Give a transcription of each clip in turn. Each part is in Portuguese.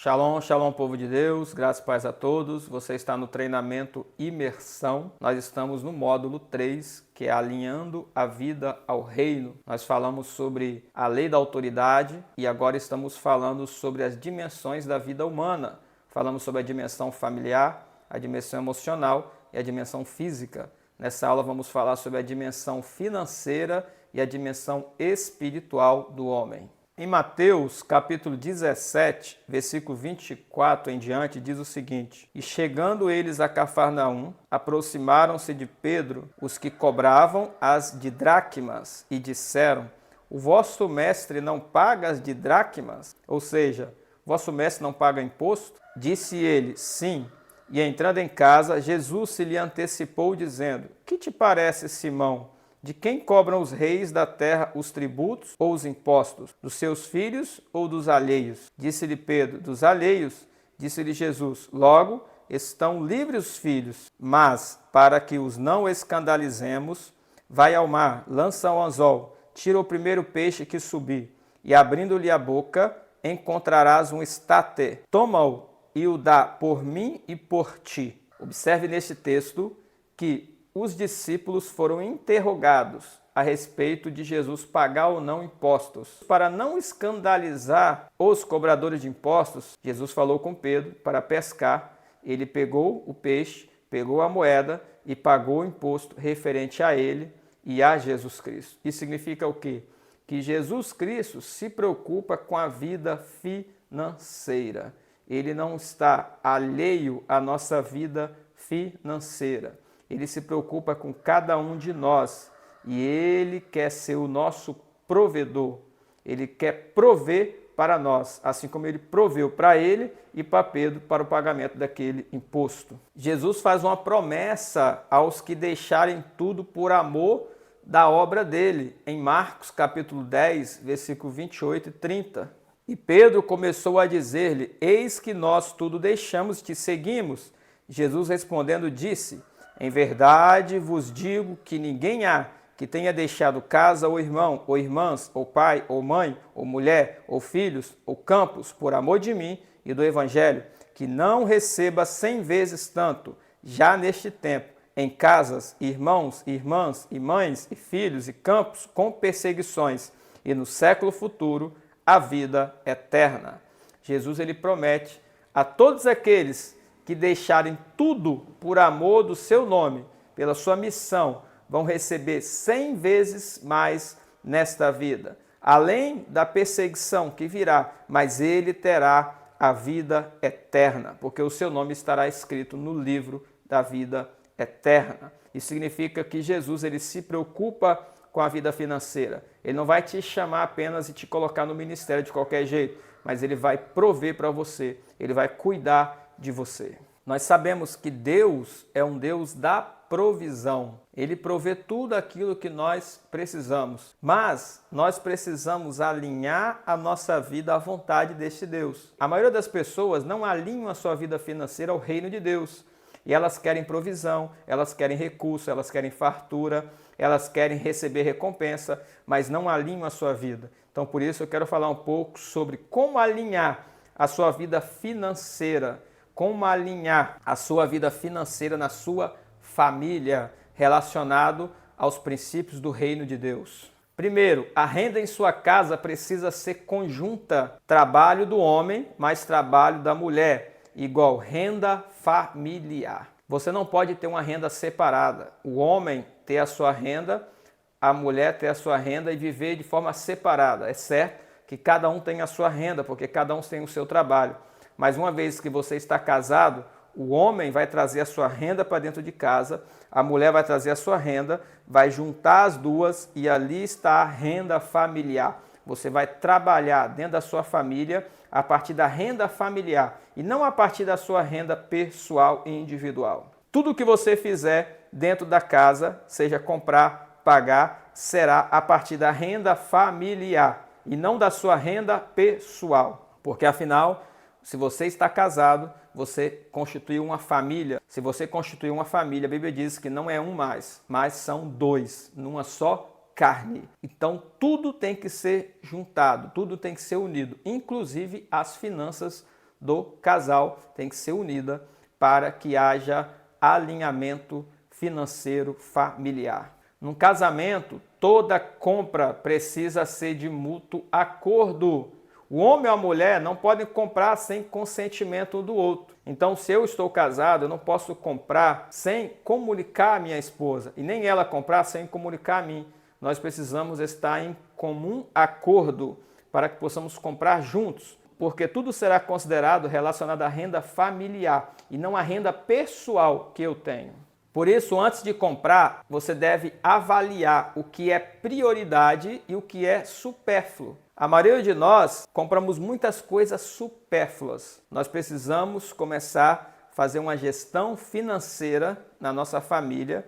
Shalom, shalom, povo de Deus, graças e paz a todos. Você está no treinamento Imersão. Nós estamos no módulo 3, que é alinhando a vida ao reino. Nós falamos sobre a lei da autoridade e agora estamos falando sobre as dimensões da vida humana. Falamos sobre a dimensão familiar, a dimensão emocional e a dimensão física. Nessa aula vamos falar sobre a dimensão financeira e a dimensão espiritual do homem. Em Mateus, capítulo 17, versículo 24 em diante, diz o seguinte: E chegando eles a Cafarnaum, aproximaram-se de Pedro os que cobravam as didracmas e disseram: O vosso mestre não paga as didracmas? Ou seja, vosso mestre não paga imposto? Disse ele: Sim. E entrando em casa, Jesus se lhe antecipou, dizendo: Que te parece, Simão? De quem cobram os reis da terra os tributos ou os impostos? Dos seus filhos ou dos alheios? Disse-lhe Pedro: Dos alheios. Disse-lhe Jesus: Logo, estão livres os filhos. Mas, para que os não escandalizemos, vai ao mar, lança o anzol, tira o primeiro peixe que subir, e abrindo-lhe a boca, encontrarás um estate. Toma-o e o dá por mim e por ti. Observe neste texto que os discípulos foram interrogados a respeito de Jesus pagar ou não impostos. Para não escandalizar os cobradores de impostos, Jesus falou com Pedro para pescar. Ele pegou o peixe, pegou a moeda e pagou o imposto referente a ele e a Jesus Cristo. Isso significa o quê? Que Jesus Cristo se preocupa com a vida financeira. Ele não está alheio à nossa vida financeira. Ele se preocupa com cada um de nós e Ele quer ser o nosso provedor. Ele quer prover para nós, assim como Ele proveu para ele e para Pedro para o pagamento daquele imposto. Jesus faz uma promessa aos que deixarem tudo por amor da obra dele, em Marcos capítulo 10, versículo 28 e 30. E Pedro começou a dizer-lhe: Eis que nós tudo deixamos e te seguimos. Jesus respondendo disse: Em verdade vos digo que ninguém há que tenha deixado casa ou irmão, ou irmãs, ou pai, ou mãe, ou mulher, ou filhos, ou campos, por amor de mim e do Evangelho, que não receba 100 vezes tanto, já neste tempo, em casas, irmãos, irmãs, e mães, e filhos, e campos, com perseguições, e no século futuro, a vida eterna. Jesus ele promete a todos aqueles que deixarem tudo por amor do seu nome, pela sua missão, vão receber 100 vezes mais nesta vida. Além da perseguição que virá, mas ele terá a vida eterna, porque o seu nome estará escrito no livro da vida eterna. Isso significa que Jesus ele se preocupa com a vida financeira. Ele não vai te chamar apenas e te colocar no ministério de qualquer jeito, mas ele vai prover para você, ele vai cuidar de você. Nós sabemos que Deus é um Deus da provisão. Ele provê tudo aquilo que nós precisamos. Mas nós precisamos alinhar a nossa vida à vontade deste Deus. A maioria das pessoas não alinham a sua vida financeira ao reino de Deus. E elas querem provisão, elas querem recurso, elas querem fartura, elas querem receber recompensa, mas não alinham a sua vida. Então, por isso, eu quero falar um pouco sobre como alinhar a sua vida financeira, como alinhar a sua vida financeira na sua família, relacionado aos princípios do reino de Deus. Primeiro, a renda em sua casa precisa ser conjunta. Trabalho do homem mais trabalho da mulher, igual renda familiar. Você não pode ter uma renda separada. O homem ter a sua renda, a mulher ter a sua renda e viver de forma separada. É certo que cada um tem a sua renda, porque cada um tem o seu trabalho. Mas uma vez que você está casado, o homem vai trazer a sua renda para dentro de casa, a mulher vai trazer a sua renda, vai juntar as duas e ali está a renda familiar. Você vai trabalhar dentro da sua família a partir da renda familiar e não a partir da sua renda pessoal e individual. Tudo que você fizer dentro da casa, seja comprar, pagar, será a partir da renda familiar e não da sua renda pessoal. Porque afinal, se você está casado, você constitui uma família. Se você constitui uma família, a Bíblia diz que não é um mais, mas são dois, numa só carne. Então, tudo tem que ser juntado, tudo tem que ser unido, inclusive as finanças do casal tem que ser unida para que haja alinhamento financeiro familiar. Num casamento, toda compra precisa ser de mútuo acordo. O homem ou a mulher não podem comprar sem consentimento um do outro. Então, se eu estou casado, eu não posso comprar sem comunicar a minha esposa e nem ela comprar sem comunicar a mim. Nós precisamos estar em comum acordo para que possamos comprar juntos, porque tudo será considerado relacionado à renda familiar e não à renda pessoal que eu tenho. Por isso, antes de comprar, você deve avaliar o que é prioridade e o que é supérfluo. A maioria de nós compramos muitas coisas supérfluas. Nós precisamos começar a fazer uma gestão financeira na nossa família,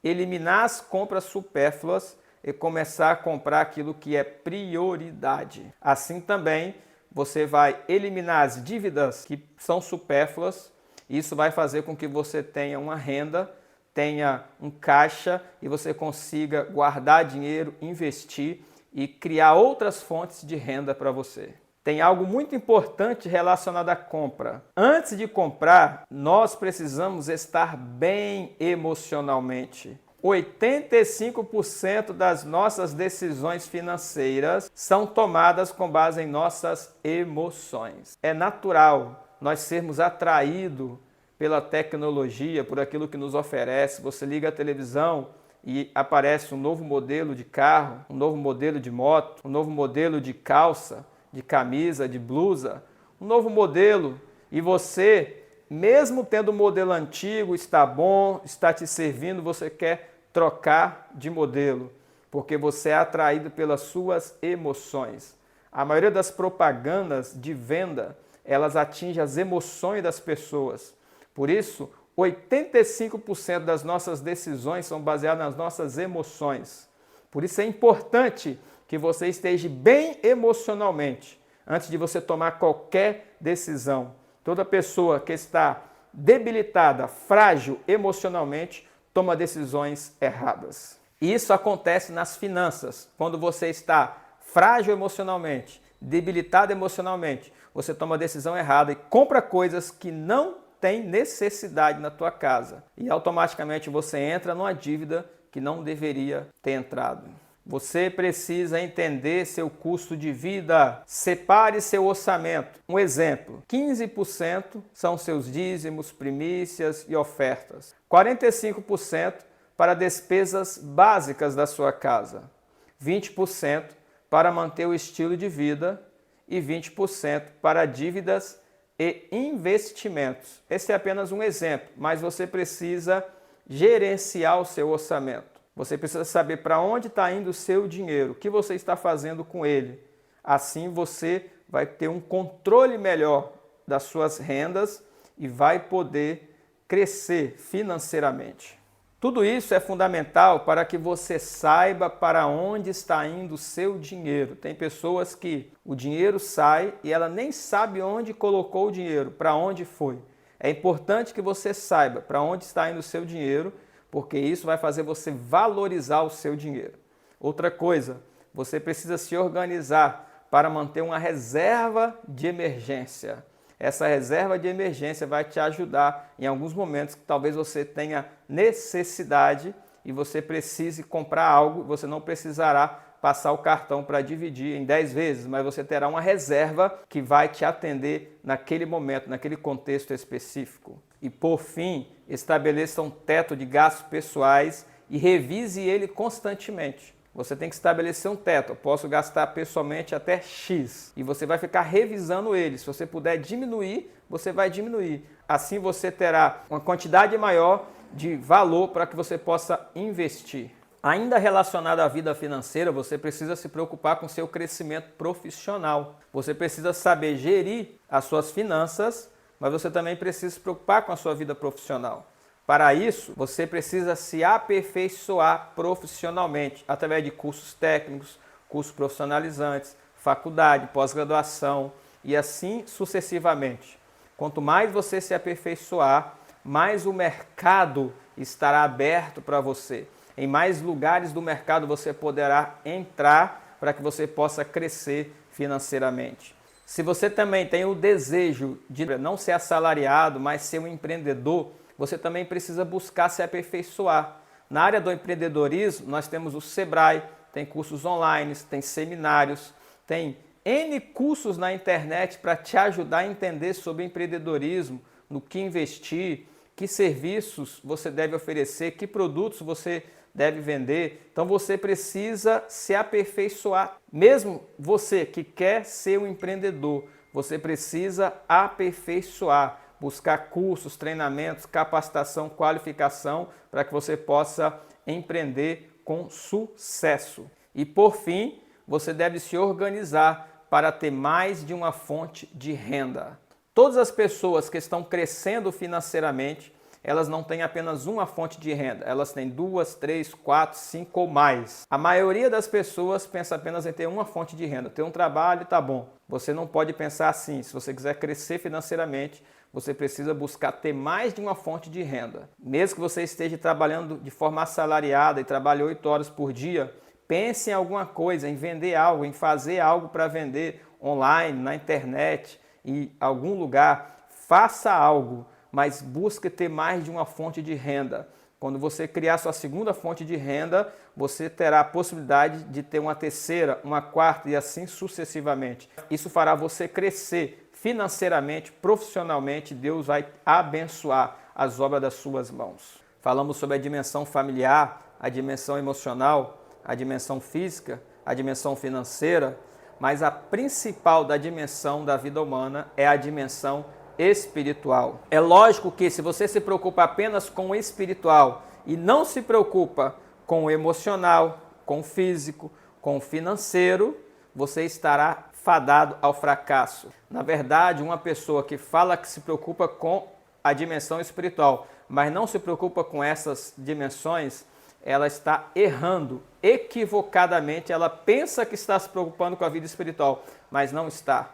eliminar as compras supérfluas e começar a comprar aquilo que é prioridade. Assim também, você vai eliminar as dívidas que são supérfluas. Isso vai fazer com que você tenha uma renda, tenha um caixa e você consiga guardar dinheiro, investir e criar outras fontes de renda para você. Tem algo muito importante relacionado à compra. Antes de comprar, nós precisamos estar bem emocionalmente. 85% das nossas decisões financeiras são tomadas com base em nossas emoções. É natural nós sermos atraídos pela tecnologia, por aquilo que nos oferece. Você liga a televisão e aparece um novo modelo de carro, um novo modelo de moto, um novo modelo de calça, de camisa, de blusa, um novo modelo, e você, mesmo tendo o modelo antigo, está bom, está te servindo, você quer trocar de modelo, porque você é atraído pelas suas emoções. A maioria das propagandas de venda, elas atingem as emoções das pessoas. Por isso, 85% das nossas decisões são baseadas nas nossas emoções. Por isso é importante que você esteja bem emocionalmente antes de você tomar qualquer decisão. Toda pessoa que está debilitada, frágil emocionalmente, toma decisões erradas. Isso acontece nas finanças. Quando você está frágil emocionalmente, debilitado emocionalmente, você toma a decisão errada e compra coisas que não tem necessidade na tua casa e automaticamente você entra numa dívida que não deveria ter entrado. Você precisa entender seu custo de vida. Separe seu orçamento. Um exemplo, 15% são seus dízimos, primícias e ofertas. 45% para despesas básicas da sua casa. 20% para manter o estilo de vida e 20% para dívidas e investimentos. Esse é apenas um exemplo, mas você precisa gerenciar o seu orçamento. Você precisa saber para onde está indo o seu dinheiro, o que você está fazendo com ele. Assim você vai ter um controle melhor das suas rendas e vai poder crescer financeiramente. Tudo isso é fundamental para que você saiba para onde está indo o seu dinheiro. Tem pessoas que o dinheiro sai e ela nem sabe onde colocou o dinheiro, para onde foi. É importante que você saiba para onde está indo o seu dinheiro, porque isso vai fazer você valorizar o seu dinheiro. Outra coisa, você precisa se organizar para manter uma reserva de emergência. Essa reserva de emergência vai te ajudar em alguns momentos que talvez você tenha necessidade e você precise comprar algo, você não precisará passar o cartão para dividir em 10 vezes, mas você terá uma reserva que vai te atender naquele momento, naquele contexto específico. E por fim, estabeleça um teto de gastos pessoais e revise ele constantemente. Você tem que estabelecer um teto. Eu posso gastar pessoalmente até X. E você vai ficar revisando ele. Se você puder diminuir, você vai diminuir. Assim você terá uma quantidade maior de valor para que você possa investir. Ainda relacionado à vida financeira, você precisa se preocupar com seu crescimento profissional. Você precisa saber gerir as suas finanças, mas você também precisa se preocupar com a sua vida profissional. Para isso, você precisa se aperfeiçoar profissionalmente, através de cursos técnicos, cursos profissionalizantes, faculdade, pós-graduação e assim sucessivamente. Quanto mais você se aperfeiçoar, mais o mercado estará aberto para você. Em mais lugares do mercado você poderá entrar para que você possa crescer financeiramente. Se você também tem o desejo de não ser assalariado, mas ser um empreendedor, você também precisa buscar se aperfeiçoar. Na área do empreendedorismo, nós temos o Sebrae, tem cursos online, tem seminários, tem N cursos na internet para te ajudar a entender sobre empreendedorismo, no que investir, que serviços você deve oferecer, que produtos você deve vender. Então você precisa se aperfeiçoar. Mesmo você que quer ser um empreendedor, você precisa aperfeiçoar, buscar cursos, treinamentos, capacitação, qualificação para que você possa empreender com sucesso. E por fim, você deve se organizar para ter mais de uma fonte de renda. Todas as pessoas que estão crescendo financeiramente, elas não têm apenas uma fonte de renda, elas têm 2, 3, 4, 5 ou mais. A maioria das pessoas pensa apenas em ter uma fonte de renda, ter um trabalho e tá bom. Você não pode pensar assim. Se você quiser crescer financeiramente, você precisa buscar ter mais de uma fonte de renda. Mesmo que você esteja trabalhando de forma assalariada e trabalhe 8 horas por dia, pense em alguma coisa, em vender algo, em fazer algo para vender online, na internet, em algum lugar. Faça algo, mas busque ter mais de uma fonte de renda. Quando você criar sua segunda fonte de renda, você terá a possibilidade de ter uma terceira, uma quarta e assim sucessivamente. Isso fará você crescer financeiramente, profissionalmente. Deus vai abençoar as obras das suas mãos. Falamos sobre a dimensão familiar, a dimensão emocional, a dimensão física, a dimensão financeira, mas a principal da dimensão da vida humana é a dimensão espiritual. É lógico que se você se preocupa apenas com o espiritual e não se preocupa com o emocional, com o físico, com o financeiro, você estará fadado ao fracasso. Na verdade, uma pessoa que fala que se preocupa com a dimensão espiritual, mas não se preocupa com essas dimensões, ela está errando, equivocadamente. Ela pensa que está se preocupando com a vida espiritual, mas não está.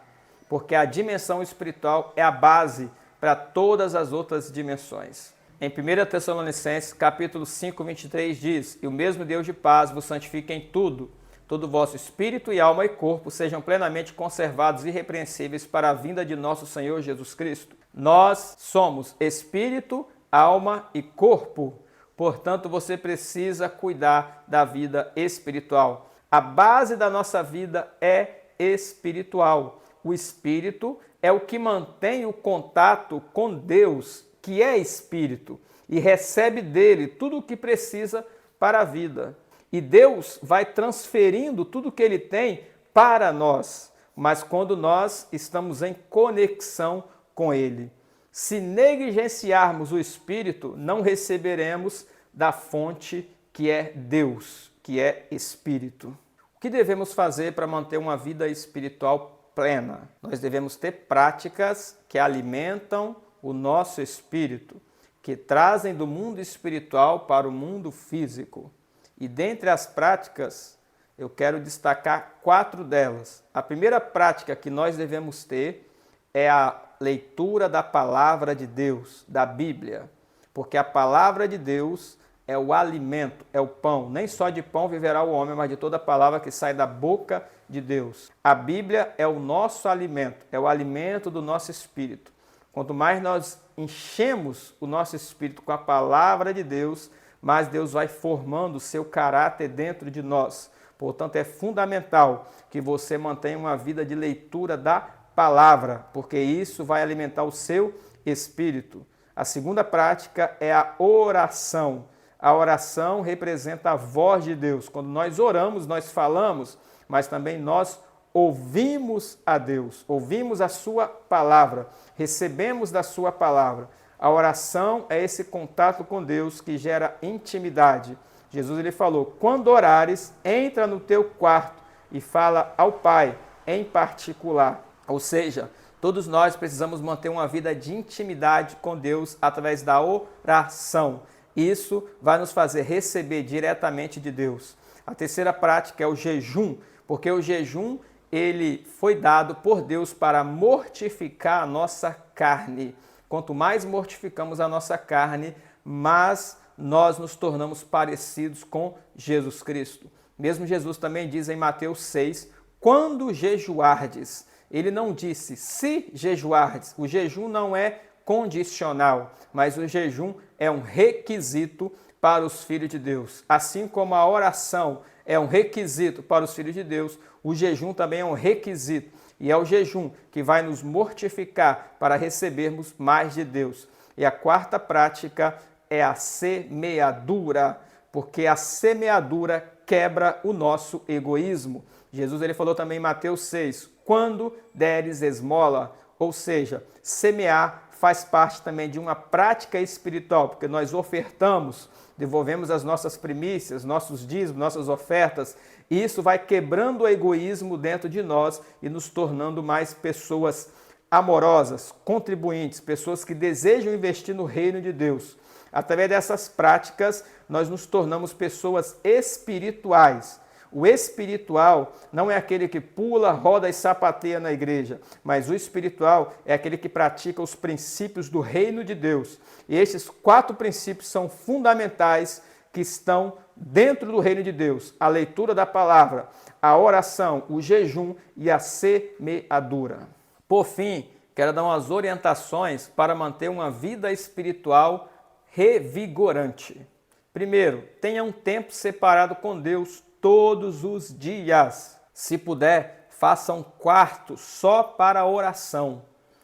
Porque a dimensão espiritual é a base para todas as outras dimensões. Em 1 Tessalonicenses, capítulo 5, 23, diz: "E o mesmo Deus de paz vos santifique em tudo, todo o vosso espírito e alma e corpo sejam plenamente conservados e irrepreensíveis para a vinda de nosso Senhor Jesus Cristo." Nós somos espírito, alma e corpo. Portanto, você precisa cuidar da vida espiritual. A base da nossa vida é espiritual. O espírito é o que mantém o contato com Deus, que é espírito, e recebe dele tudo o que precisa para a vida. E Deus vai transferindo tudo o que ele tem para nós, mas quando nós estamos em conexão com ele. Se negligenciarmos o espírito, não receberemos da fonte que é Deus, que é espírito. O que devemos fazer para manter uma vida espiritual plena? Nós devemos ter práticas que alimentam o nosso espírito, que trazem do mundo espiritual para o mundo físico. E dentre as práticas, eu quero destacar 4 delas. A primeira prática que nós devemos ter é a leitura da palavra de Deus, da Bíblia, porque a palavra de Deus é o alimento, é o pão. Nem só de pão viverá o homem, mas de toda palavra que sai da boca de Deus. A Bíblia é o nosso alimento, é o alimento do nosso espírito. Quanto mais nós enchemos o nosso espírito com a palavra de Deus, mais Deus vai formando o seu caráter dentro de nós. Portanto, é fundamental que você mantenha uma vida de leitura da palavra, porque isso vai alimentar o seu espírito. A segunda prática é a oração. A oração representa a voz de Deus. Quando nós oramos, nós falamos, mas também nós ouvimos a Deus, ouvimos a sua palavra, recebemos da sua palavra. A oração é esse contato com Deus que gera intimidade. Jesus ele falou: quando orares, entra no teu quarto e fala ao Pai em particular. Ou seja, todos nós precisamos manter uma vida de intimidade com Deus através da oração. Isso vai nos fazer receber diretamente de Deus. A terceira prática é o jejum, porque o jejum ele foi dado por Deus para mortificar a nossa carne. Quanto mais mortificamos a nossa carne, mais nós nos tornamos parecidos com Jesus Cristo. Mesmo Jesus também diz em Mateus 6, quando jejuardes. Ele não disse se jejuardes. O jejum não é condicional, mas o jejum é um requisito para os filhos de Deus. Assim como a oração é um requisito para os filhos de Deus, o jejum também é um requisito. E é o jejum que vai nos mortificar para recebermos mais de Deus. E a quarta prática é a semeadura, porque a semeadura quebra o nosso egoísmo. Jesus ele falou também em Mateus 6, quando deres esmola, ou seja, semear faz parte também de uma prática espiritual, porque nós ofertamos, devolvemos as nossas primícias, nossos dízimos, nossas ofertas, e isso vai quebrando o egoísmo dentro de nós e nos tornando mais pessoas amorosas, contribuintes, pessoas que desejam investir no reino de Deus. Através dessas práticas, nós nos tornamos pessoas espirituais. O espiritual não é aquele que pula, roda e sapateia na igreja, mas o espiritual é aquele que pratica os princípios do reino de Deus. E esses 4 princípios são fundamentais que estão dentro do reino de Deus: a leitura da palavra, a oração, o jejum e a semeadura. Por fim, quero dar umas orientações para manter uma vida espiritual revigorante. Primeiro, tenha um tempo separado com Deus todos os dias. Se puder, faça um quarto só para oração.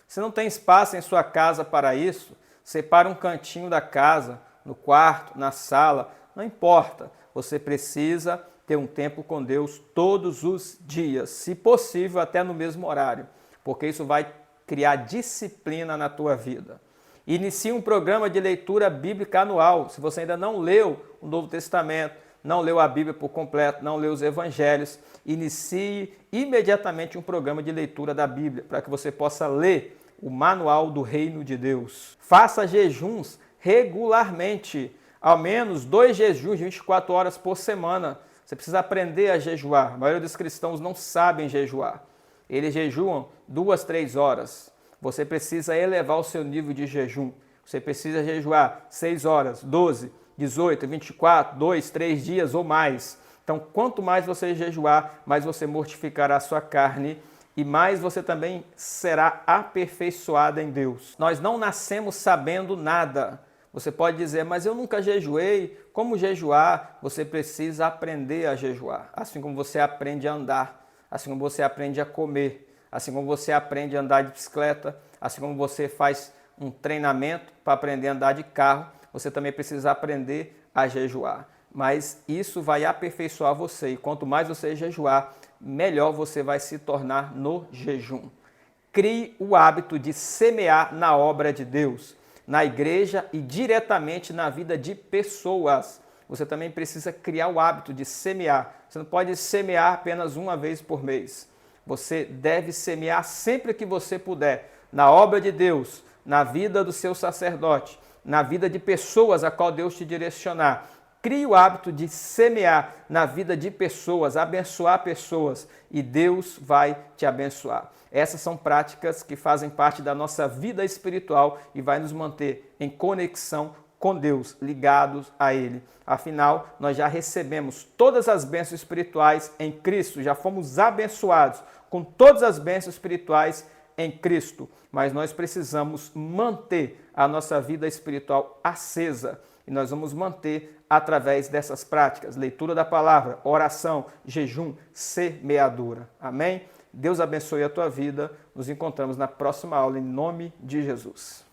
Se não tem espaço em sua casa para isso, separe um cantinho da casa, no quarto, na sala, não importa. Você precisa ter um tempo com Deus todos os dias, se possível até no mesmo horário, porque isso vai criar disciplina na tua vida. Inicie um programa de leitura bíblica anual. Se você ainda não leu o Novo Testamento, não leu a Bíblia por completo, não leu os Evangelhos, inicie imediatamente um programa de leitura da Bíblia, para que você possa ler o manual do Reino de Deus. Faça jejuns regularmente, ao menos 2 jejuns de 24 horas por semana. Você precisa aprender a jejuar. A maioria dos cristãos não sabem jejuar. Eles jejuam 2, 3 horas. Você precisa elevar o seu nível de jejum. Você precisa jejuar 6 horas, 12, 18, 24, 2, 3 dias ou mais. Então, quanto mais você jejuar, mais você mortificará a sua carne e mais você também será aperfeiçoada em Deus. Nós não nascemos sabendo nada. Você pode dizer, mas eu nunca jejuei. Como jejuar? Você precisa aprender a jejuar. Assim como você aprende a andar, assim como você aprende a comer, assim como você aprende a andar de bicicleta, assim como você faz um treinamento para aprender a andar de carro, você também precisa aprender a jejuar. Mas isso vai aperfeiçoar você. E quanto mais você jejuar, melhor você vai se tornar no jejum. Crie o hábito de semear na obra de Deus, na igreja e diretamente na vida de pessoas. Você também precisa criar o hábito de semear. Você não pode semear apenas uma vez por mês. Você deve semear sempre que você puder, na obra de Deus, na vida do seu sacerdote, na vida de pessoas a qual Deus te direcionar. Crie o hábito de semear na vida de pessoas, abençoar pessoas, e Deus vai te abençoar. Essas são práticas que fazem parte da nossa vida espiritual e vai nos manter em conexão com Deus, ligados a Ele. Afinal, nós já recebemos todas as bênçãos espirituais em Cristo, já fomos abençoados com todas as bênçãos espirituais em Cristo, mas nós precisamos manter a nossa vida espiritual acesa e nós vamos manter através dessas práticas, leitura da palavra, oração, jejum, semeadura. Amém? Deus abençoe a tua vida. Nos encontramos na próxima aula em nome de Jesus.